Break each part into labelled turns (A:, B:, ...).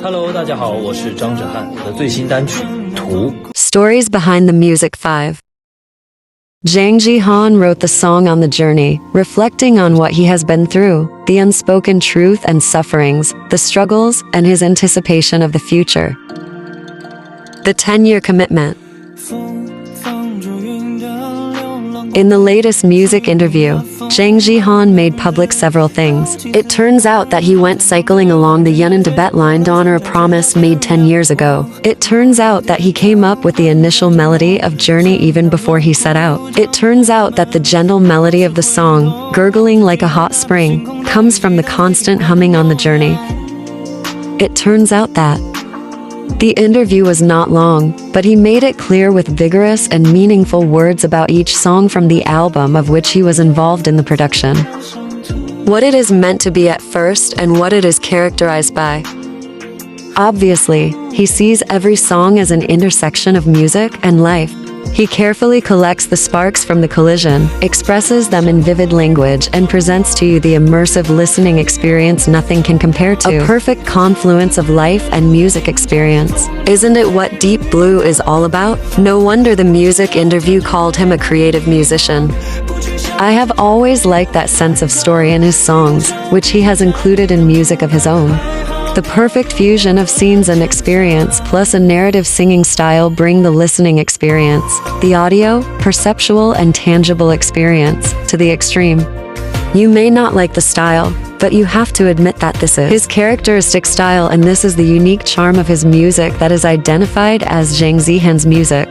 A: Hello， 大家好，我是张哲瀚，我的最新单曲《图》。
B: Stories behind the music 5. Jang Ji-han wrote the song on the journey, reflecting on what he has been through, the unspoken truth and sufferings, the struggles, and his anticipation of the future. The 10-year commitment. In the latest music interview, Jang Ji-han made public several things. It turns out that he went cycling along the Yunnan-Tibet line to honor a promise made 10 years ago. It turns out that he came up with the initial melody of Journey even before he set out. It turns out that the gentle melody of the song, gurgling like a hot spring, comes from the constant humming on the journey. It turns out that the interview was not long, but he made it clear with vigorous and meaningful words about each song from the album of which he was involved in the production. What it is meant to be at first and what it is characterized by. Obviously, he sees every song as an intersection of music and life. He carefully collects the sparks from the collision, expresses them in vivid language, and presents to you the immersive listening experience nothing can compare to. A perfect confluence of life and music experience. Isn't it what Deep Blue is all about? No wonder the music interview called him a creative musician. I have always liked that sense of story in his songs, which he has included in music of his own. The perfect fusion of scenes and experience plus a narrative singing style bring the listening experience, the audio, perceptual and tangible experience, to the extreme. You may not like the style, but you have to admit that this is his characteristic style and this is the unique charm of his music that is identified as Jang Ji-han's music.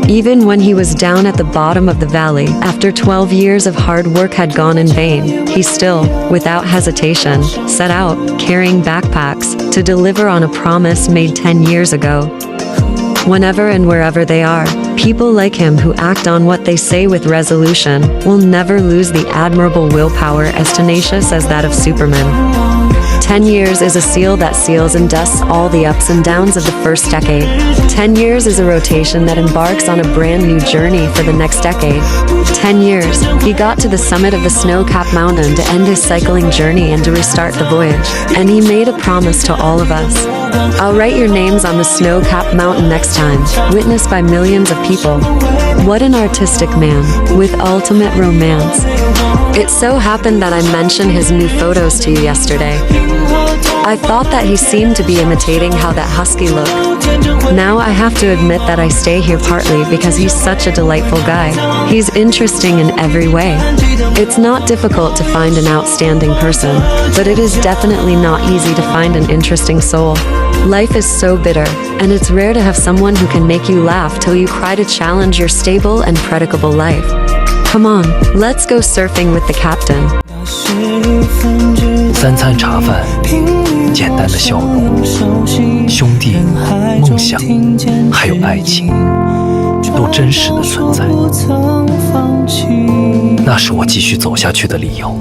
B: Even when he was down at the bottom of the valley, after 12 years of hard work had gone in vain, he still, without hesitation, set out, carrying backpacks, to deliver on a promise made 10 years ago. Whenever and wherever they are, people like him who act on what they say with resolution will never lose the admirable willpower as tenacious as that of Superman. 10 years is a seal that seals and dusts all the ups and downs of the first decade. 10 years is a rotation that embarks on a brand new journey for the next decade. 10 years, he got to the summit of the snow-capped mountain to end his cycling journey and to restart the voyage. And he made a promise to all of us. I'll write your names on the snow-capped mountain next time, witnessed by millions of people. What an artistic man, with ultimate romance. It so happened that I mentioned his new photos to you yesterday. I thought that he seemed to be imitating how that husky looked. Now I have to admit that I stay here partly because he's such a delightful guy. He's interesting in every way. It's not difficult to find an outstanding person, but it is definitely not easy to find an interesting soul. Life is so bitter, and it's rare to have someone who can make you laugh till you cry to challenge your stable and predictable life. Come on, let's go surfing with the captain.
C: 三餐茶饭，简单的笑容，兄弟、梦想，还有爱情，都真实的存在。那是我继续走下去的理由。